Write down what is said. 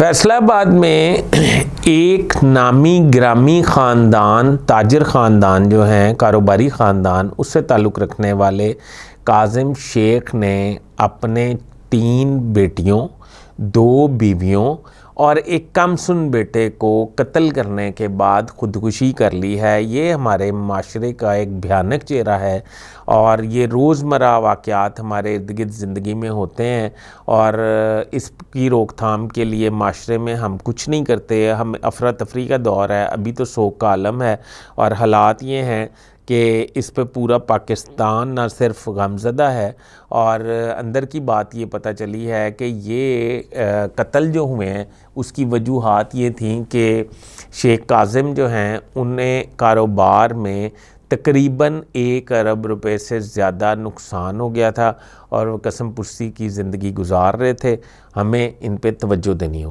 फैसलाबाद में एक नामी ग्रामी ख़ानदान, ताजिर ख़ानदान जो हैं, कारोबारी ख़ानदान, उससे ताल्लुक़ रखने वाले काज़िम शेख ने अपने 3 बेटियों, 2 बीवियों और एक कमसुन बेटे को कत्ल करने के बाद ख़ुदकुशी कर ली है। ये हमारे माशरे का एक भयानक चेहरा है और ये रोज़मर्रा वाक़यात हमारे इर्द गिर्द ज़िंदगी में होते हैं और इसकी रोकथाम के लिए माशरे में हम कुछ नहीं करते। हम अफरा तफरी का दौर है, अभी तो सोग का आलम है और हालात ये हैं कि इस पे पूरा पाकिस्तान ना सिर्फ गमज़दा है और अंदर की बात ये पता चली है कि ये कत्ल जो हुए हैं उसकी वजूहात ये थी कि शेख काज़िम जो हैं उन्हें कारोबार में तकरीबन 1 अरब रुपए से ज़्यादा नुकसान हो गया था और वो कसम पुर्सी की ज़िंदगी गुजार रहे थे। हमें इन पे तवज्जो देनी होगी।